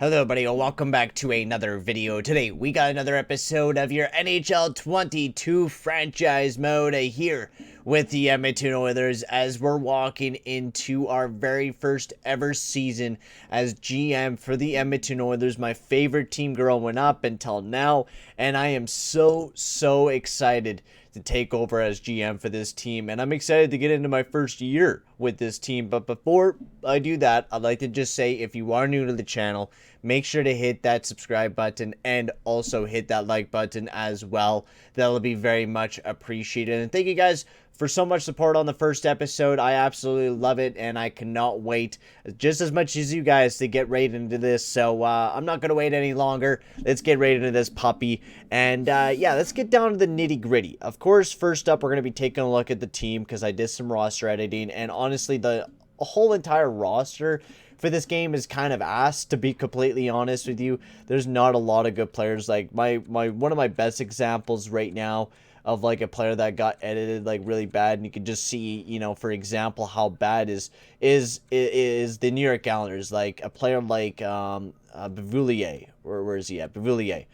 Hello everybody, welcome back to another video. Today we got another episode of your NHL 22 franchise mode here with the Edmonton Oilers as we're walking into our very first ever season as GM for the Edmonton Oilers, my favorite team growing up until now, and I am so excited to take over as GM for this team, and I'm excited to get into my first year with this team. But before I do that, I'd like to just say, if you are new to the channel, make sure to hit that subscribe button and also hit that like button as well. That'll be very much appreciated. And thank you guys for so much support on the first episode. I absolutely love it, and I cannot wait just as much as you guys to get right into this. So I'm not going to wait any longer. Let's get right into this puppy. And yeah, let's get down to the nitty gritty. Of course, first up, we're going to be taking a look at the team because I did some roster editing, and honestly, the whole entire roster for this game is kind of ass, to be completely honest with you. There's not a lot of good players. Like one of my best examples right now of like a player that got edited like really bad, and you can just see, you know, for example, how bad is the New York Islanders. Like a player like Beauvillier, where is he at? Beauvillier.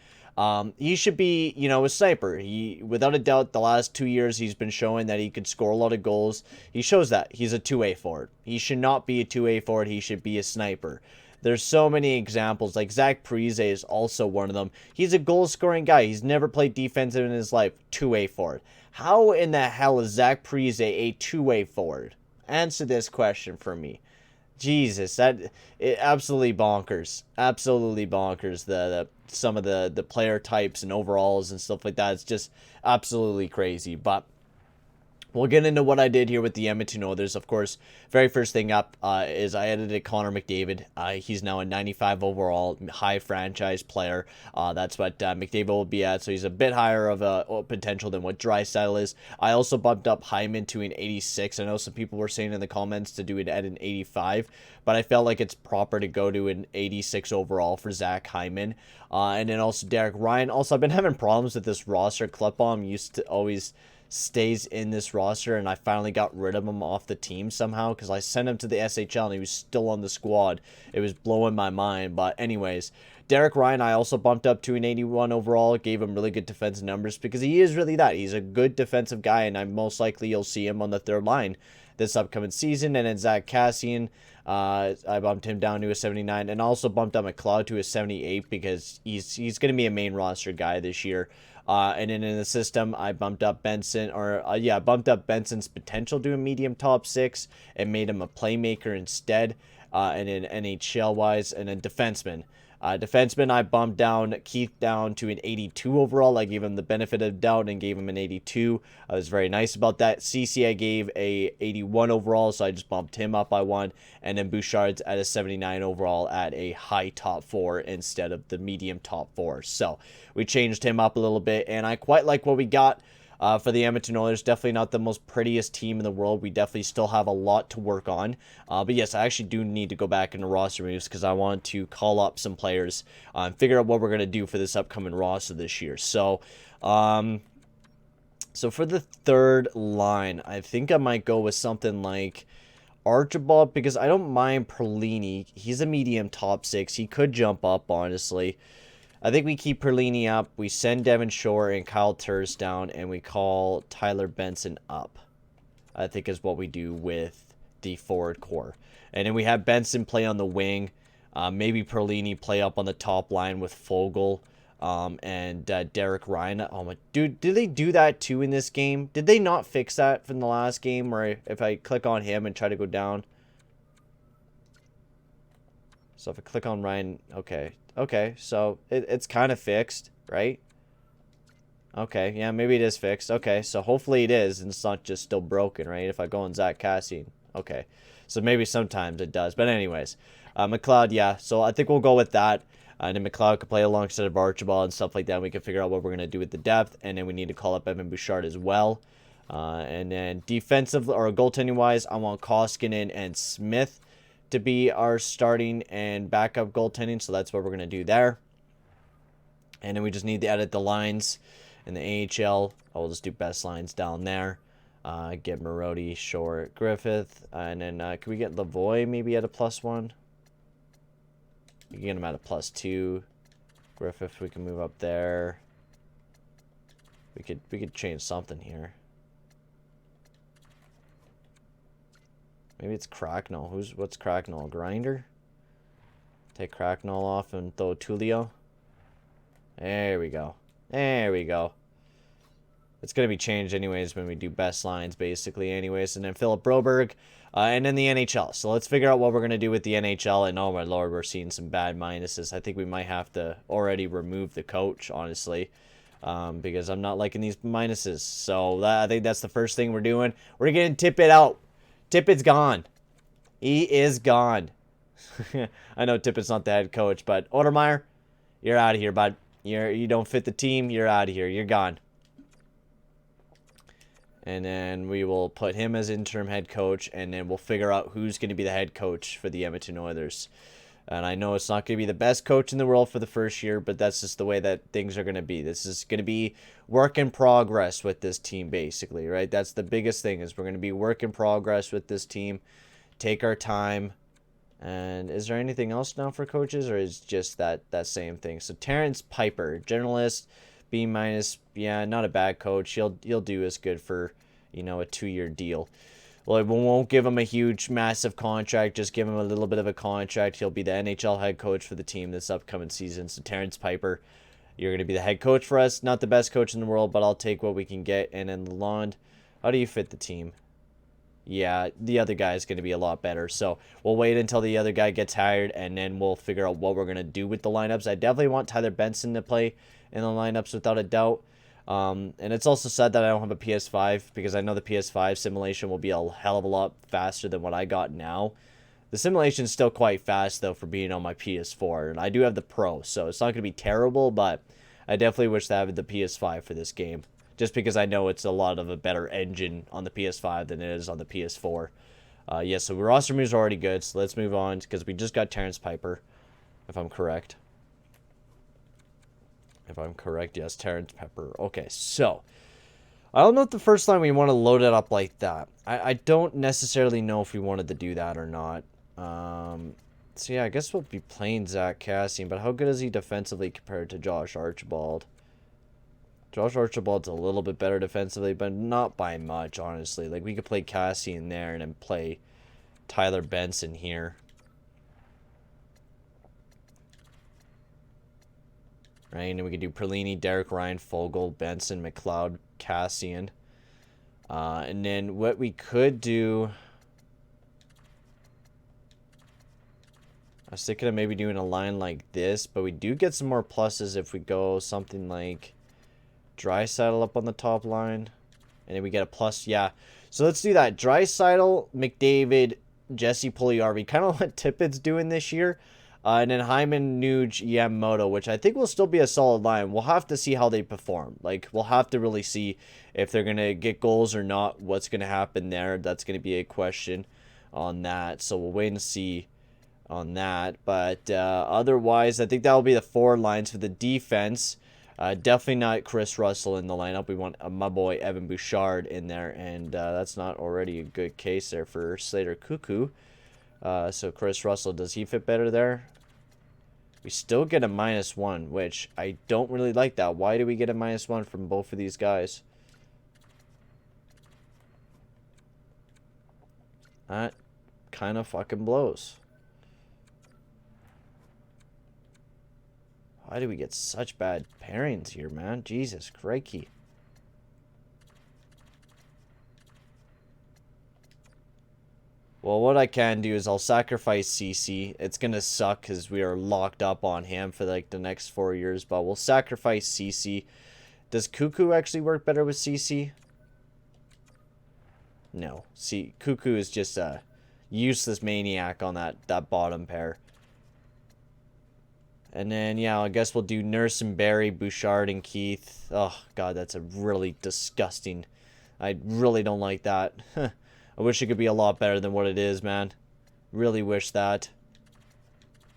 He should be, you know, a sniper. He, without a doubt, the last 2 years he's been showing that he could score a lot of goals. He shows that he's a two-way forward. He should not be a two-way forward. He should be a sniper. There's so many examples. Like Zach Parise is also one of them. He's a goal-scoring guy. He's never played defensive in his life. Two-way forward. How in the hell is Zach Parise a two-way forward? Answer this question for me. Jesus, absolutely bonkers. Absolutely bonkers. Some of the player types and overalls and stuff like that. It's just absolutely crazy. But we'll get into what I did here with the Edmonton Oilers. Of course, very first thing up is I edited Connor McDavid. He's now a 95 overall, high franchise player. That's what McDavid will be at, so he's a bit higher of a potential than what Draisaitl is. I also bumped up Hyman to an 86. I know some people were saying in the comments to do it at an 85, but I felt like it's proper to go to an 86 overall for Zach Hyman. And then also Derek Ryan. Also, I've been having problems with this roster. Klefbom used to always stays in this roster, and I finally got rid of him off the team somehow because I sent him to the SHL and he was still on the squad. It was blowing my mind. But anyways, Derek Ryan I also bumped up to an 81 overall. Gave him really good defensive numbers because he is really that. He's a good defensive guy, and I'm most likely you'll see him on the third line this upcoming season. And then Zach Kassian, I bumped him down to a 79, and also bumped up McLeod to a 78 because he's going to be a main roster guy this year. And then in the system, I bumped up Benson, bumped up Benson's potential to a medium top 6 and made him a playmaker instead. And then NHL wise, and then defenseman. Defenseman, I bumped down Keith down to an 82 overall. I gave him the benefit of doubt and gave him an 82. I was very nice about that. CC I gave a 81 overall, so I just bumped him up by 1. And then Bouchard's at a 79 overall at a high top 4 instead of the medium top 4. So we changed him up a little bit, and I quite like what we got. For the Edmonton Oilers, definitely not the most prettiest team in the world. We definitely still have a lot to work on. But yes, I actually do need to go back into roster moves because I want to call up some players and figure out what we're going to do for this upcoming roster this year. So, so for the third line, I think I might go with something like Archibald because I don't mind Perlini. He's a medium top 6. He could jump up, honestly. I think we keep Perlini up, we send Devin Shore and Kyle Turris down, and we call Tyler Benson up. I think is what we do with the forward core. And then we have Benson play on the wing. Maybe Perlini play up on the top line with Fogle and Derek Ryan. Oh my dude, did they do that too in this game? Did they not fix that from the last game where if I click on him and try to go down? So if I click on Ryan, okay, so it's kind of fixed, right? Okay, yeah, maybe it is fixed. Okay, so hopefully it is, and it's not just still broken, right? If I go on Zach Kassian, okay. So maybe sometimes it does, but anyways, McLeod, yeah, so I think we'll go with that. And then McLeod could play alongside of Archibald and stuff like that. We can figure out what we're going to do with the depth, and then we need to call up Evan Bouchard as well. And then defensive, or goaltending-wise, I want Koskinen and Smith to be our starting and backup goaltending, so that's what we're going to do there. And then we just need to edit the lines in the AHL. I'll just do best lines down there. Get Marody, Short, Griffith, and then can we get Lavoie maybe at a +1? You can get him at a +2. Griffith, we can move up there. We could change something here. Maybe it's Cracknell. What's Cracknell? Grinder? Take Cracknell off and throw Tulio. There we go. There we go. It's going to be changed anyways when we do best lines, basically, anyways. And then Philip Broberg, and then the NHL. So let's figure out what we're going to do with the NHL. And oh my lord, we're seeing some bad minuses. I think we might have to already remove the coach, honestly, because I'm not liking these minuses. So I think that's the first thing we're doing. We're going to Tippett out. Tippett's gone. He is gone. I know Tippett's not the head coach, but Odermeyer, you're out of here, bud. You don't fit the team. You're out of here. You're gone. And then we will put him as interim head coach, and then we'll figure out who's going to be the head coach for the Edmonton Oilers. And I know it's not going to be the best coach in the world for the first year, but that's just the way that things are going to be. This is going to be work in progress with this team, basically, right? That's the biggest thing, is we're going to be work in progress with this team. Take our time. And is there anything else now for coaches, or is just that same thing? So Terrence Piper, journalist, B-. Yeah, not a bad coach. He'll do as good for, a 2-year deal. Well, we won't give him a huge, massive contract. Just give him a little bit of a contract. He'll be the NHL head coach for the team this upcoming season. So Terrence Piper, you're going to be the head coach for us. Not the best coach in the world, but I'll take what we can get. And then Lalonde, how do you fit the team? Yeah, the other guy is going to be a lot better. So we'll wait until the other guy gets hired, and then we'll figure out what we're going to do with the lineups. I definitely want Tyler Benson to play in the lineups without a doubt. And it's also sad that I don't have a PS5, because I know the PS5 simulation will be a hell of a lot faster than what I got now. The simulation is still quite fast, though, for being on my PS4. And I do have the Pro, so it's not going to be terrible, but I definitely wish to have the PS5 for this game. Just because I know it's a lot of a better engine on the PS5 than it is on the PS4. Yeah, so roster moves are already good, so let's move on, because we just got Terrence Piper, if I'm correct. If I'm correct, yes, Terrence Piper. Okay, so I don't know if the first line we want to load it up like that. I don't necessarily know if we wanted to do that or not. So yeah, I guess we'll be playing Zach Kassian, but how good is he defensively compared to Josh Archibald? Josh Archibald's a little bit better defensively, but not by much, honestly. Like, we could play Kassian there and then play Tyler Benson here. Right, and then we could do Perlini, Derek Ryan, Fogle, Benson, McLeod, Kassian. And then what we could do... I was thinking of maybe doing a line like this, but we do get some more pluses if we go something like Draisaitl up on the top line. And then we get a plus, yeah. So let's do that. Draisaitl, McDavid, Jesse Puljujarvi, kind of what Tippett's doing this year. And then Hyman, Nuge, Yamamoto, which I think will still be a solid line. We'll have to see how they perform. Like, we'll have to really see if they're going to get goals or not, what's going to happen there. That's going to be a question on that. So we'll wait and see on that. But otherwise, I think that will be the 4 lines for the defense. Definitely not Chris Russell in the lineup. We want my boy Evan Bouchard in there. And that's not already a good case there for Slater Cuckoo. So Chris Russell, does he fit better there? We still get a -1, which I don't really like that. Why do we get a -1 from both of these guys? That kind of fucking blows. Why do we get such bad pairings here, man? Jesus crikey. Well, what I can do is I'll sacrifice CC. It's going to suck because we are locked up on him for like the next 4 years. But we'll sacrifice CC. Does Cuckoo actually work better with CC? No. See, Cuckoo is just a useless maniac on that bottom pair. And then, yeah, I guess we'll do Nurse and Barry, Bouchard and Keith. Oh, God, that's a really disgusting... I really don't like that. I wish it could be a lot better than what it is, man. Really wish that.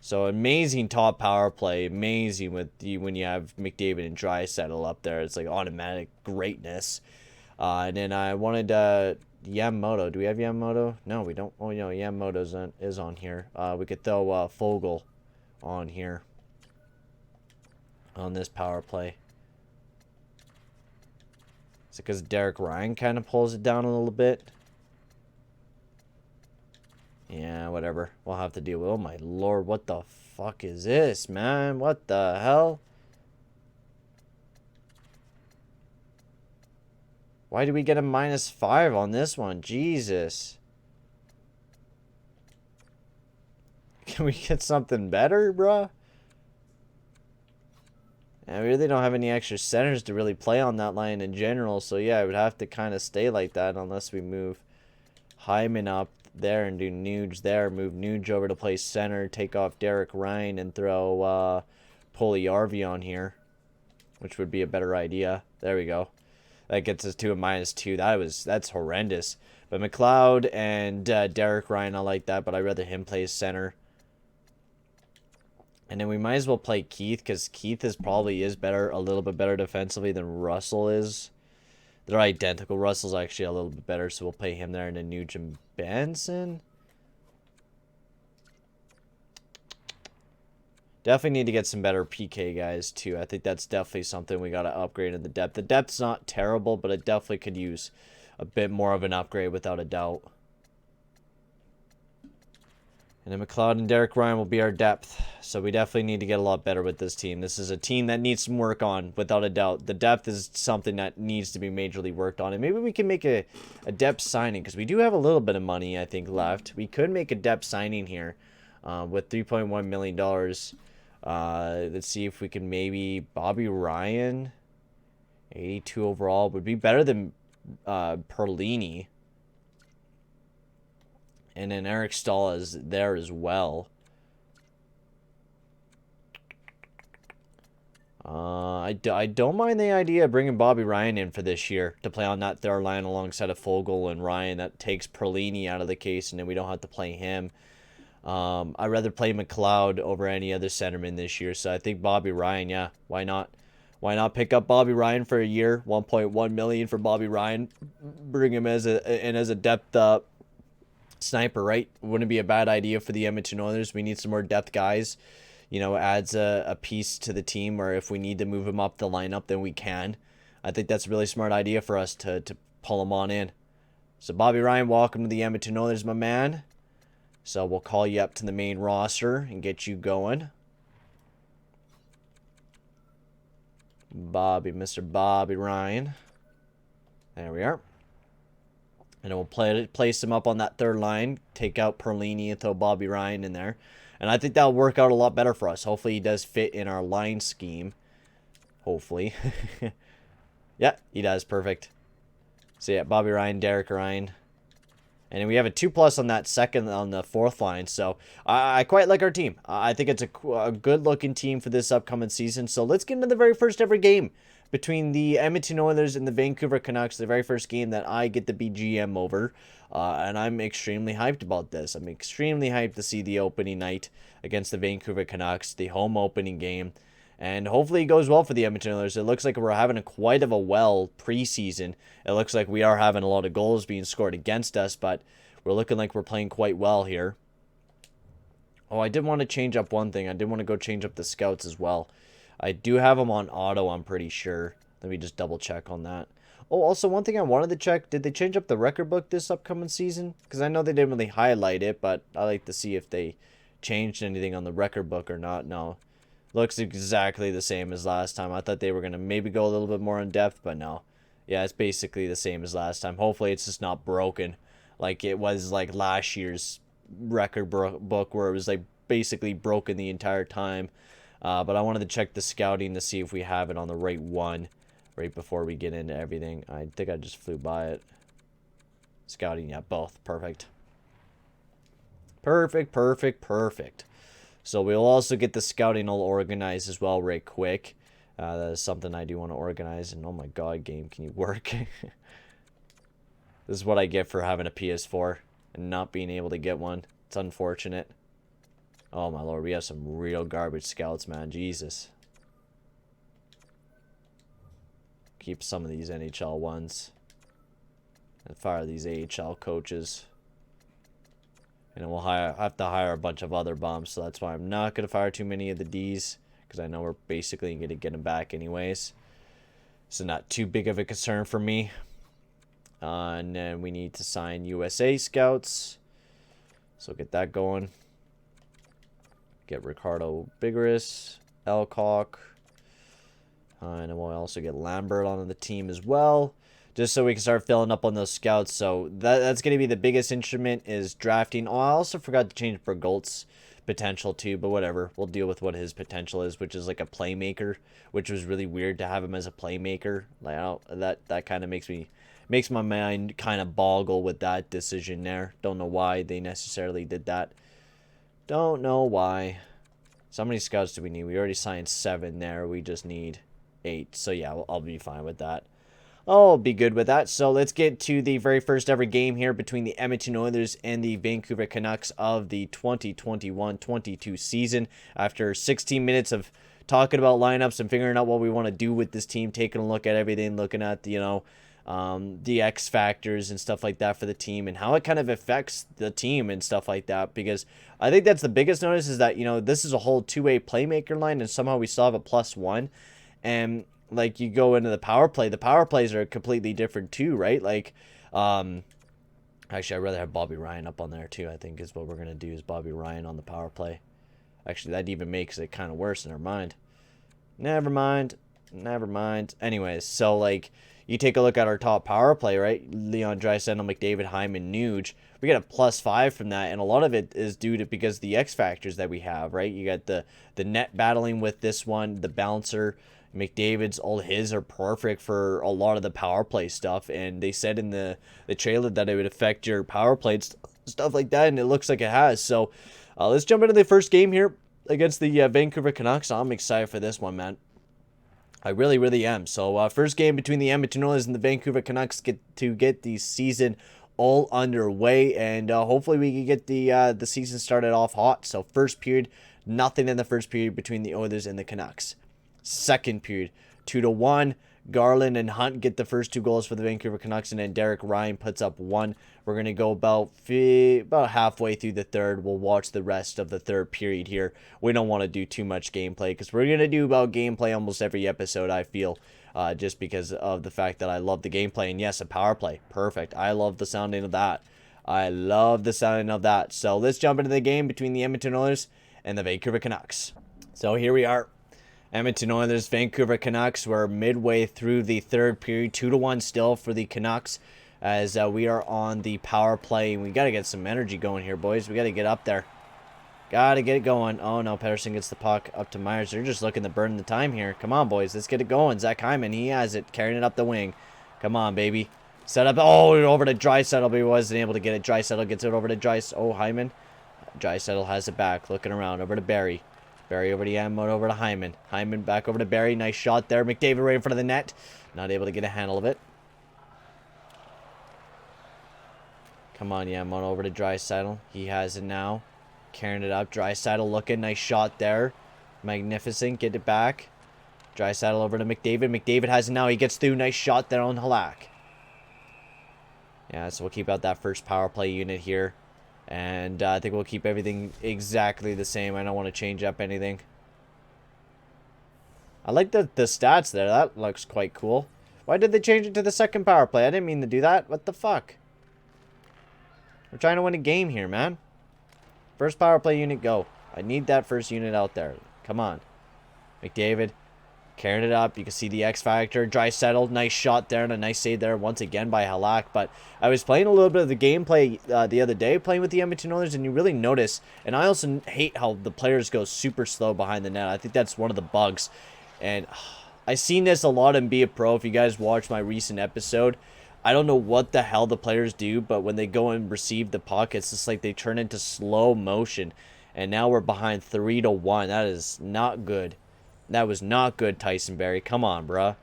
So, amazing top power play. Amazing with when you have McDavid and Draisaitl up there. It's like automatic greatness. And then I wanted Yamamoto. Do we have Yamamoto? No, we don't. Oh, no, Yamamoto is on here. We could throw Fogle on here on this power play. Is it because Derek Ryan kind of pulls it down a little bit? Yeah, whatever. We'll have to deal with. Oh my lord, what the fuck is this, man? What the hell? Why did we get a -5 on this one? Jesus. Can we get something better, bruh? And we really don't have any extra centers to really play on that line in general. So yeah, it would have to kind of stay like that unless we move Hyman up there and do Nuge there. Move Nuge over to play center. Take off Derek Ryan and throw Puljujärvi on here, which would be a better idea. There we go. That gets us to a -2. That's horrendous. But McLeod and Derek Ryan, I like that, but I'd rather him play center. And then we might as well play Keith, because Keith probably is better, a little bit better defensively than Russell is. They're identical. Russell's actually a little bit better, so we'll play him there. And then Nugent Benson. Definitely need to get some better PK guys, too. I think that's definitely something we got to upgrade in the depth. The depth's not terrible, but it definitely could use a bit more of an upgrade without a doubt. And then McLeod and Derek Ryan will be our depth. So we definitely need to get a lot better with this team. This is a team that needs some work on, without a doubt. The depth is something that needs to be majorly worked on. And maybe we can make a depth signing, because we do have a little bit of money, I think, left. We could make a depth signing here with $3.1 million. Let's see if we can maybe... Bobby Ryan, 82 overall, would be better than Perlini. And then Eric Stahl is there as well. I don't mind the idea of bringing Bobby Ryan in for this year to play on that third line alongside of Fogel and Ryan. That takes Perlini out of the case, and then we don't have to play him. I'd rather play McLeod over any other centerman this year. So I think Bobby Ryan, yeah, why not? Why not pick up Bobby Ryan for a year? $1.1 million for Bobby Ryan. Bring him as a depth sniper, right? Wouldn't be a bad idea for the Edmonton Oilers. We need some more depth guys. You know, adds a piece to the team, or if we need to move him up the lineup, then we can. I think that's a really smart idea for us to pull him on in. So Bobby Ryan, welcome to the Edmonton Oilers, my man. So we'll call you up to the main roster and get you going. Mr. Bobby Ryan. There we are. And then we'll place him up on that third line. Take out Perlini and throw Bobby Ryan in there. And I think that'll work out a lot better for us. Hopefully he does fit in our line scheme. Hopefully. Yeah, he does. Perfect. So yeah, Bobby Ryan, Derek Ryan. And then we have a 2+ on the fourth line. So I quite like our team. I think it's a good-looking team for this upcoming season. So let's get into the very first ever game between the Edmonton Oilers and the Vancouver Canucks. The very first game that I get to be GM over. And I'm extremely hyped about this. I'm extremely hyped to see the opening night against the Vancouver Canucks. The home opening game. And hopefully it goes well for the Edmonton Oilers. It looks like we're having quite of a well preseason. It looks like we are having a lot of goals being scored against us, but we're looking like we're playing quite well here. Oh, I did want to change up one thing. I did want to go change up the scouts as well. I do have them on auto, I'm pretty sure. Let me just double check on that. Oh, also one thing I wanted to check. Did they change up the record book this upcoming season? Because I know they didn't really highlight it, but I like to see if they changed anything on the record book or not. No. Looks exactly the same as last time. I thought they were going to maybe go a little bit more in depth, but no. Yeah, it's basically the same as last time. Hopefully it's just not broken like it was like last year's record book where it was like basically broken the entire time. But I wanted to check the scouting to see if we have it on the right one right before we get into everything. I think I just flew by it. Scouting, yeah, both. Perfect. Perfect. So we'll also get the scouting all organized as well right quick. That is something I do want to organize. And oh my god, game, can you work? This is what I get for having a PS4 and not being able to get one. It's unfortunate. Oh my lord, we have some real garbage scouts, man. Jesus. Keep some of these NHL ones. And fire these AHL coaches. And then we'll have to hire a bunch of other bums. So that's why I'm not going to fire too many of the Ds. Because I know we're basically going to get them back anyways. So not too big of a concern for me. And then we need to sign USA scouts. So get that going. Get Ricardo Bigorous, Elcock. And then we'll also get Lambert on the team as well. Just so we can start filling up on those scouts. So that's going to be the biggest instrument is drafting. Oh, I also forgot to change Bergolt's potential too, but whatever. We'll deal with what his potential is, which is like a playmaker, which was really weird to have him as a playmaker. Like that kind of makes my mind kind of boggle with that decision there. Don't know why they necessarily did that. Don't know why. So how many scouts do we need? We already signed 7 there. We just need 8. So yeah, I'll be fine with that. I'll be good with that. So let's get to the very first ever game here between the Edmonton Oilers and the Vancouver Canucks of the 2021-22 season. After 16 minutes of talking about lineups and figuring out what we want to do with this team, taking a look at everything, looking at the X factors and stuff like that for the team and how it kind of affects the team and stuff like that. Because I think that's the biggest notice is that, this is a whole two-way playmaker line and somehow we still have a +1. And like you go into the power plays are completely different too, right? Like, actually I'd rather have Bobby Ryan up on there too. I think is what we're going to do is Bobby Ryan on the power play. Actually, that even makes it kind of worse. Never mind. Anyways, so like you take a look at our top power play, right? Leon Draisaitl, McDavid, Hyman, Nuge. We get a +5 from that, and a lot of it is due to because the X factors that we have, right? You got the net battling with this one, the bouncer. McDavid's, all his are perfect for a lot of the power play stuff, and they said in the trailer that it would affect your power play stuff like that, and it looks like it has. So let's jump into the first game here against the Vancouver Canucks. I'm excited for this one, man. I really, really am. So first game between the Edmonton Oilers and the Vancouver Canucks get the season all underway, and hopefully we can get the season started off hot. So first period, nothing in the first period between the Oilers and the Canucks. Second period, 2-1. Garland and Hunt get the first 2 goals for the Vancouver Canucks, and then Derek Ryan puts up 1. We're going to go about halfway through the third. We'll watch the rest of the third period here. We don't want to do too much gameplay because we're going to do about gameplay almost every episode, I feel, just because of the fact that I love the gameplay. And yes, a power play. Perfect. I love the sounding of that. So let's jump into the game between the Edmonton Oilers and the Vancouver Canucks. So here we are. Edmonton Oilers, Vancouver Canucks. We're midway through the third period. 2-1 still for the Canucks as we are on the power play. We got to get some energy going here, boys. We got to get up there. Got to get it going. Oh, no. Pedersen gets the puck up to Myers. They're just looking to burn the time here. Come on, boys. Let's get it going. Zach Hyman, he has it. Carrying it up the wing. Come on, baby. Set up. Oh, over to Draisaitl, but he wasn't able to get it. Draisaitl gets it over to Draisaitl. Oh, Hyman. Draisaitl has it back. Looking around. Over to Barry. Barry over to Yammo, over to Hyman. Hyman back over to Barry. Nice shot there. McDavid right in front of the net. Not able to get a handle of it. Come on, Yammo over to Draisaitl. He has it now. Carrying it up. Draisaitl looking. Nice shot there. Magnificent. Get it back. Draisaitl over to McDavid. McDavid has it now. He gets through. Nice shot there on Halak. Yeah, so we'll keep out that first power play unit here. And I think we'll keep everything exactly the same. I don't want to change up anything. I like the stats there. That looks quite cool. Why did they change it to the second power play? I didn't mean to do that. What the fuck? We're trying to win a game here, man. First power play unit, go. I need that first unit out there. Come on. McDavid. Carrying it up. You can see the X factor. Draisaitl. Nice shot there and a nice save there once again by Halak. But I was playing a little bit of the gameplay the other day playing with the Edmonton Oilers, and you really notice. And I also hate how the players go super slow behind the net. I think that's one of the bugs. And I've seen this a lot in Be a Pro. If you guys watch my recent episode, I don't know what the hell the players do, but when they go and receive the puck, it's just like they turn into slow motion. And now we're behind 3-1. That is not good. That was not good, Tyson Barrie. Come on, bruh.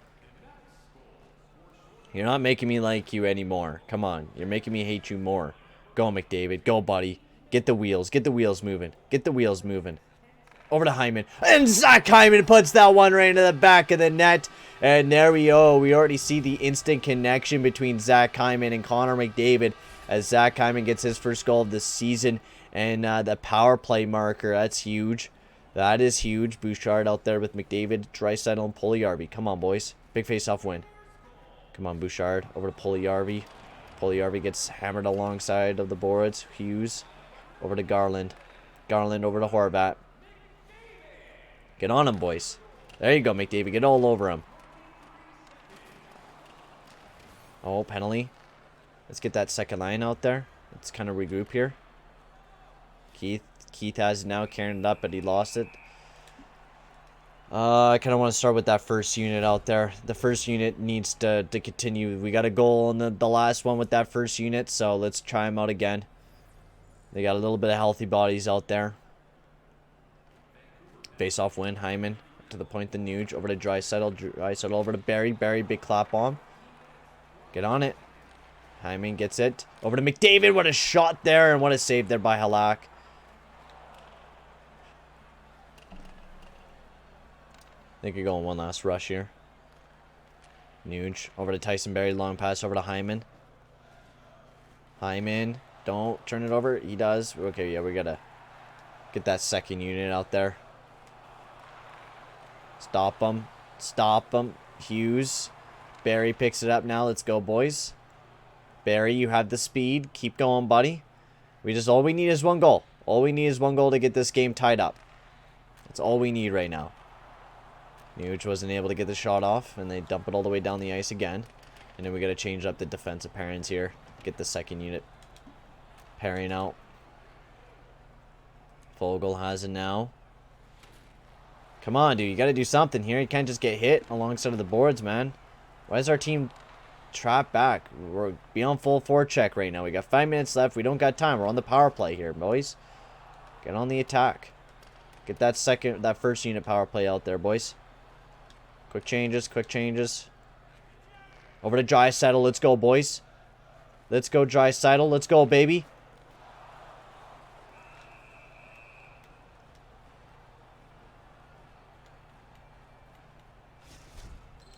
You're not making me like you anymore. Come on. You're making me hate you more. Go, McDavid. Go, buddy. Get the wheels. Get the wheels moving. Get the wheels moving. Over to Hyman. And Zach Hyman puts that one right into the back of the net. And there we go. We already see the instant connection between Zach Hyman and Connor McDavid as Zach Hyman gets his first goal of the season. And the power play marker, that's huge. That is huge. Bouchard out there with McDavid, Draisaitl, and Puljujärvi. Come on, boys. Big face-off win. Come on, Bouchard. Over to Puljujärvi. Puljujärvi gets hammered alongside of the boards. Hughes. Over to Garland. Garland over to Horvat. Get on him, boys. There you go, McDavid. Get all over him. Oh, penalty. Let's get that second line out there. Let's kind of regroup here. Keith has it now, carrying it up, but he lost it. I kind of want to start with that first unit out there. The first unit needs to continue. We got a goal in the last one with that first unit, so let's try them out again. They got a little bit of healthy bodies out there. Face-off win. Hyman to the point, the Nuge. Over to Draisaitl. Draisaitl over to Barry. Barry, big clap on. Get on it. Hyman gets it. Over to McDavid. What a shot there, and what a save there by Halak. I think you're going one last rush here. Nuge. Over to Tyson Barrie. Long pass over to Hyman. Hyman. Don't turn it over. He does. Okay, yeah, we gotta get that second unit out there. Stop him. Stop him. Hughes. Barrie picks it up now. Let's go, boys. Barrie, you have the speed. Keep going, buddy. All we need is one goal. All we need is one goal to get this game tied up. That's all we need right now. Nuge wasn't able to get the shot off, and they dump it all the way down the ice again. And then we got to change up the defensive pairings here. Get the second unit pairing out. Vogel has it now. Come on, dude. You got to do something here. You can't just get hit alongside of the boards, man. Why is our team trapped back? We're beyond full forecheck right now. We got 5 minutes left. We don't got time. We're on the power play here, boys. Get on the attack. Get that first unit power play out there, boys. Quick changes, quick changes. Over to Draisaitl. Let's go, boys. Let's go, Draisaitl. Let's go, baby.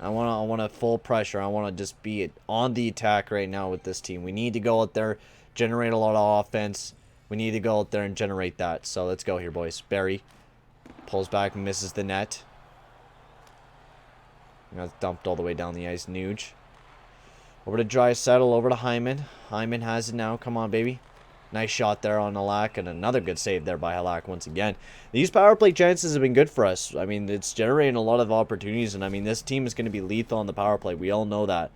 I want to full pressure. I want to just be on the attack right now with this team. We need to go out there, generate a lot of offense. We need to go out there and generate that. So let's go here, boys. Barrie pulls back and misses the net. That's dumped all the way down the ice. Nuge. Over to Draisaitl. Over to Hyman. Hyman has it now. Come on, baby. Nice shot there on Halak, and another good save there by Halak once again. These power play chances have been good for us. I mean, it's generating a lot of opportunities, and I mean, this team is going to be lethal on the power play. We all know that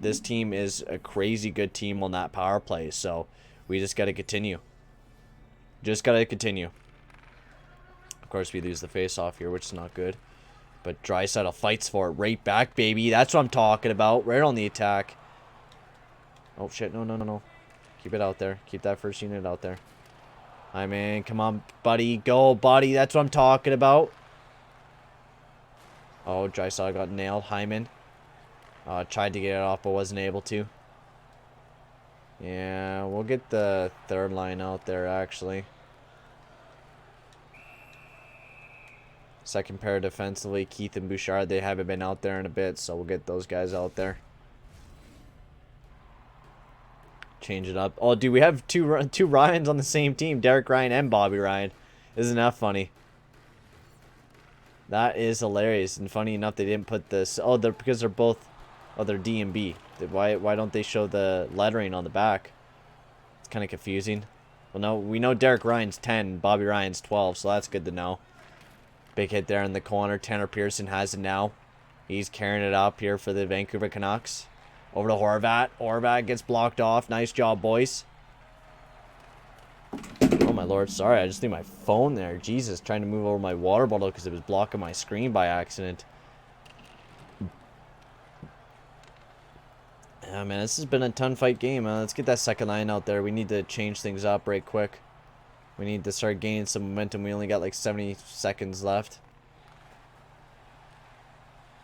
this team is a crazy good team on that power play, so we just got to continue. Just got to continue. Of course, we lose the face-off here, which is not good. But Draisaitl fights for it right back, baby. That's what I'm talking about. Right on the attack. Oh, shit. No, no, no, no. Keep it out there. Keep that first unit out there. Hyman, come on, buddy. Go, buddy. That's what I'm talking about. Oh, Draisaitl got nailed. Hyman. Tried to get it off, but wasn't able to. Yeah, we'll get the third line out there, actually. Second pair defensively, Keith and Bouchard. They haven't been out there in a bit, so we'll get those guys out there. Change it up. Oh, dude, we have two Ryans on the same team. Derek Ryan and Bobby Ryan. Isn't that funny? That is hilarious. And funny enough, they didn't put this. Oh, because they're both. Oh, they're D and B. Why don't they show the lettering on the back? It's kind of confusing. Well, no, we know Derek Ryan's 10, Bobby Ryan's 12, so that's good to know. Big hit there in the corner. Tanner Pearson has it now. He's carrying it up here for the Vancouver Canucks. Over to Horvat. Horvat gets blocked off. Nice job, boys. Oh, my lord. Sorry, I just threw my phone there. Jesus, trying to move over my water bottle because it was blocking my screen by accident. Yeah, man, this has been a ton fight game. Let's get that second line out there. We need to change things up right quick. We need to start gaining some momentum. We only got like 70 seconds left.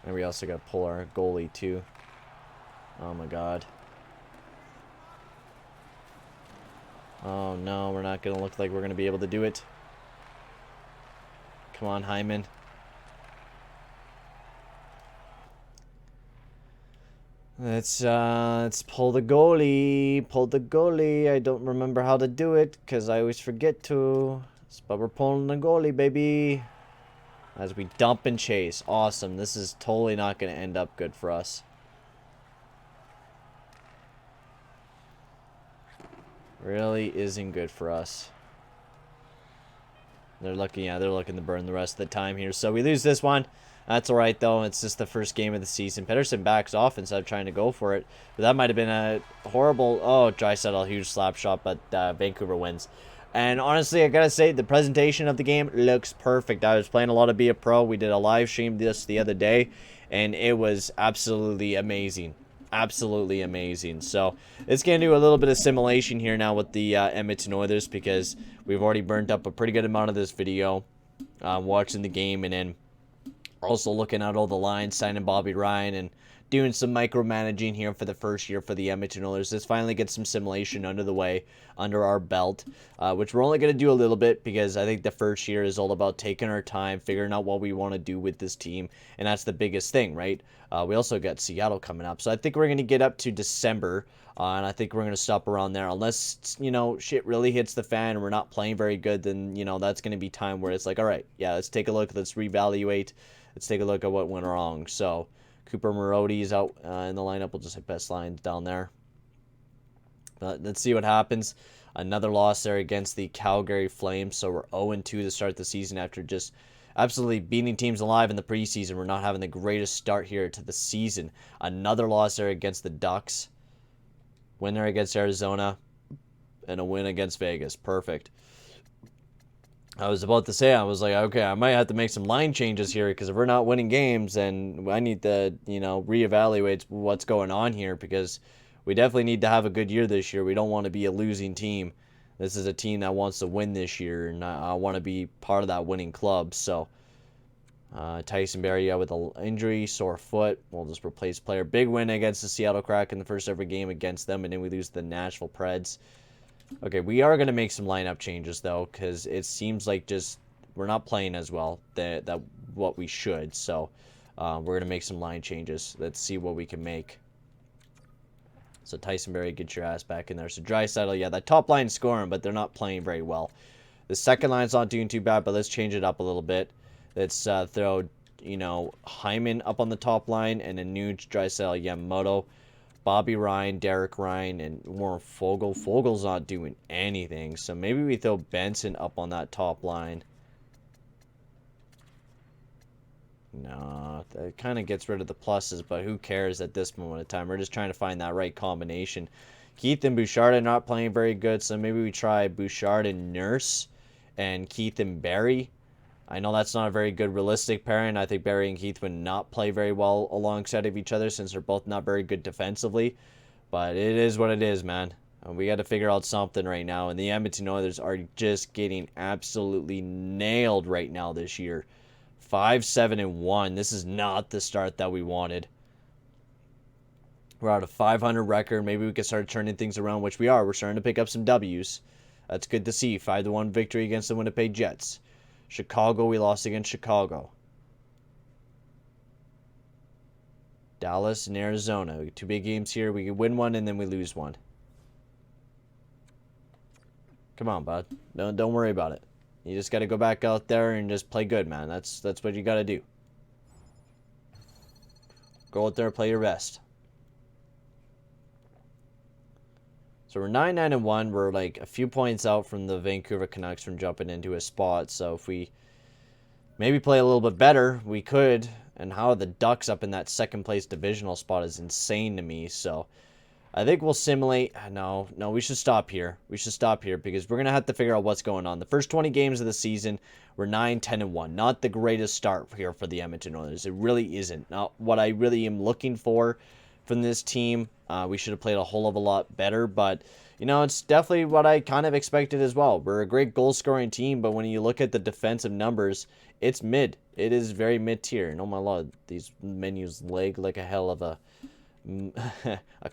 And we also got to pull our goalie too. Oh my god. Oh no, we're not going to look like we're going to be able to do it. Come on, Hyman. Let's pull the goalie. Pull the goalie. I don't remember how to do it because I always forget to. But we're pulling the goalie, baby. As we dump and chase. Awesome. This is totally not going to end up good for us. Really isn't good for us. They're looking, yeah, they're looking to burn the rest of the time here. So we lose this one. That's all right, though. It's just the first game of the season. Pettersson backs off instead of trying to go for it. But that might have been a horrible... Oh, Draisaitl, huge slap shot, but Vancouver wins. And honestly, I gotta say, the presentation of the game looks perfect. I was playing a lot of Be a Pro. We did a live stream this the other day, and it was absolutely amazing. Absolutely amazing. So it's going to do a little bit of simulation here now with the Edmonton Oilers because we've already burnt up a pretty good amount of this video watching the game, and then also looking at all the lines, signing Bobby Ryan, and doing some micromanaging here for the first year for the Edmonton Oilers. Let's finally get some simulation under our belt, which we're only going to do a little bit because I think the first year is all about taking our time, figuring out what we want to do with this team, and that's the biggest thing, right? We also got Seattle coming up, so I think we're going to get up to December, and I think we're going to stop around there unless, you know, shit really hits the fan and we're not playing very good. Then, you know, that's going to be time where it's like, all right, yeah, let's take a look, let's reevaluate, let's take a look at what went wrong. So Cooper Marodi's out in the lineup. We'll just hit best lines down there. But let's see what happens. Another loss there against the Calgary Flames. So we're 0-2 to start the season after just absolutely beating teams alive in the preseason. We're not having the greatest start here to the season. Another loss there against the Ducks. Win there against Arizona. And a win against Vegas. Perfect. I was about to say, I was like, okay, I might have to make some line changes here because if we're not winning games, then I need to, you know, reevaluate what's going on here because we definitely need to have a good year this year. We don't want to be a losing team. This is a team that wants to win this year, and I want to be part of that winning club. So, Tyson Barrie with an injury, sore foot. We'll just replace player. Big win against the Seattle Kraken, the first ever game against them, and then we lose to the Nashville Preds. Okay, we are going to make some lineup changes, though, because it seems like just we're not playing as well that what we should. So we're going to make some line changes. Let's see what we can make. So Tyson Barrie, get your ass back in there. So Draisaitl, yeah, that top line's scoring, but they're not playing very well. The second line's not doing too bad, but let's change it up a little bit. Let's throw, you know, Hyman up on the top line, and then Nuge, Draisaitl, Yamamoto, Bobby Ryan, Derek Ryan, and Warren Foegele. Fogel's not doing anything, so maybe we throw Benson up on that top line. No, that kind of gets rid of the pluses, but who cares at this moment in time? We're just trying to find that right combination. Keith and Bouchard are not playing very good, so maybe we try Bouchard and Nurse and Keith and Barrie. I know that's not a very good realistic pairing. I think Barrie and Keith would not play very well alongside of each other since they're both not very good defensively. But it is what it is, man. We got to figure out something right now. And the Edmonton Oilers are just getting absolutely nailed right now this year. 5-7-1. This is not the start that we wanted. We're at a 500 record. Maybe we can start turning things around, which we are. We're starting to pick up some W's. That's good to see. 5-1 victory against the Winnipeg Jets. Chicago, we lost against Chicago. Dallas and Arizona. Two big games here. We can win one and then we lose one. Come on, bud. Don't worry about it. You just got to go back out there and just play good, man. That's what you got to do. Go out there and play your best. So we're 9-9-1. We're like a few points out from the Vancouver Canucks from jumping into a spot. So if we maybe play a little bit better, we could. And how the Ducks up in that second place divisional spot is insane to me. So I think we'll simulate. No, we should stop here. We should stop here because we're going to have to figure out what's going on. The first 20 games of the season, we're 9-10-1. Not the greatest start here for the Edmonton Oilers. It really isn't. Not what I really am looking for from this team. We should have played a whole of a lot better, but you know, it's definitely what I kind of expected as well. We're a great goal-scoring team, but when you look at the defensive numbers, it's mid. It is very mid-tier. And oh my lord, these menus lag like a hell of a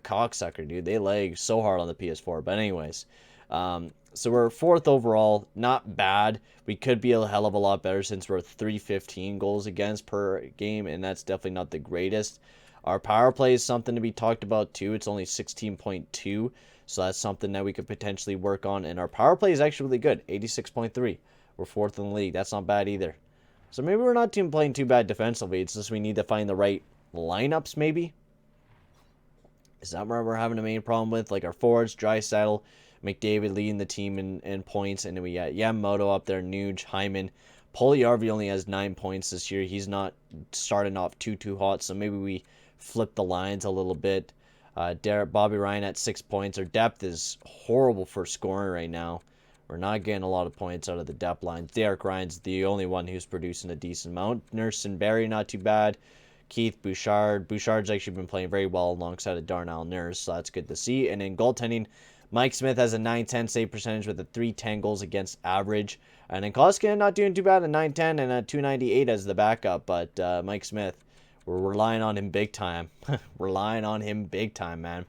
cocksucker, dude. They lag so hard on the PS4. But anyways, so we're 4th overall. Not bad. We could be a hell of a lot better since we're 315 goals against per game, and that's definitely not the greatest. Our power play is something to be talked about too. It's only 16.2, so that's something that we could potentially work on. And our power play is actually really good, 86.3. We're 4th in the league. That's not bad either. So maybe we're not playing too bad defensively. It's just we need to find the right lineups, maybe. Is that where we're having a main problem with? Like our forwards, Draisaitl, McDavid leading the team in points. And then we got Yamamoto up there, Nuge, Hyman. Puljujärvi only has 9 points this year. He's not starting off too hot, so maybe we flip the lines a little bit. Bobby Ryan at 6 points. Our depth is horrible for scoring right now. We're not getting a lot of points out of the depth lines. Derek Ryan's the only one who's producing a decent amount. Nurse and Barry, not too bad. Keith, Bouchard. Bouchard's actually been playing very well alongside of Darnell Nurse, so that's good to see. And in goaltending, Mike Smith has a .910 save percentage with a .310 goals against average. And then Koskinen not doing too bad at .910 and a .298 as the backup. But Mike Smith, we're relying on him big time. Relying on him big time, man.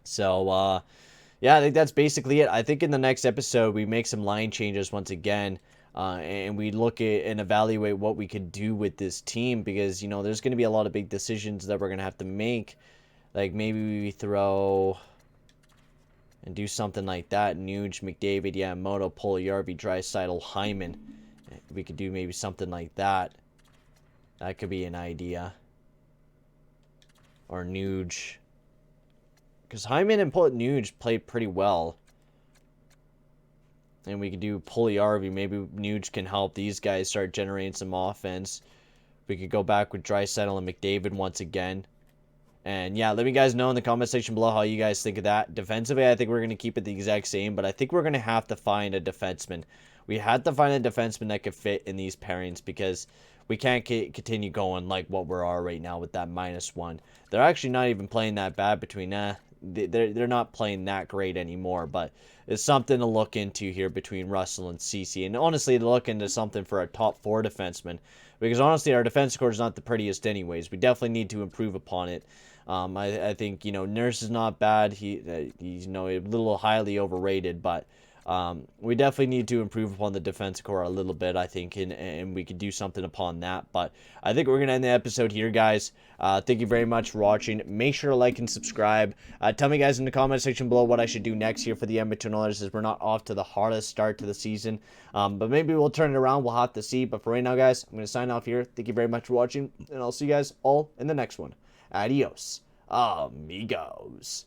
So, yeah, I think that's basically it. I think in the next episode, we make some line changes once again. And we look at and evaluate what we could do with this team. Because, you know, there's going to be a lot of big decisions that we're going to have to make. Like, maybe we throw and do something like that. Nuge, McDavid, Yamamoto, Puljujärvi, Draisaitl, Hyman. We could do maybe something like that. That could be an idea. Or Nuge. Because Hyman and Nuge played pretty well. And we could do Puljujärvi. Maybe Nuge can help these guys start generating some offense. We could go back with Draisaitl and McDavid once again. And yeah, let me guys know in the comment section below how you guys think of that. Defensively, I think we're going to keep it the exact same, but I think we're going to have to find a defenseman. We had to find a defenseman that could fit in these pairings because we can't continue going like what we are right now with that -1. They're actually not even playing that bad between they're not playing that great anymore, but it's something to look into here between Russell and CC. And honestly, to look into something for a top 4 defenseman, because honestly, our defense score is not the prettiest anyways. We definitely need to improve upon it. I think, you know, Nurse is not bad. He's, you know, a little highly overrated, but we definitely need to improve upon the defense core a little bit, I think, and we could do something upon that. But I think we're going to end the episode here, guys. Thank you very much for watching. Make sure to like and subscribe. Tell me, guys, in the comment section below what I should do next year for the Edmonton Oilers, as we're not off to the hardest start to the season. But maybe we'll turn it around. We'll have to see. But for right now, guys, I'm going to sign off here. Thank you very much for watching, and I'll see you guys all in the next one. Adios, amigos.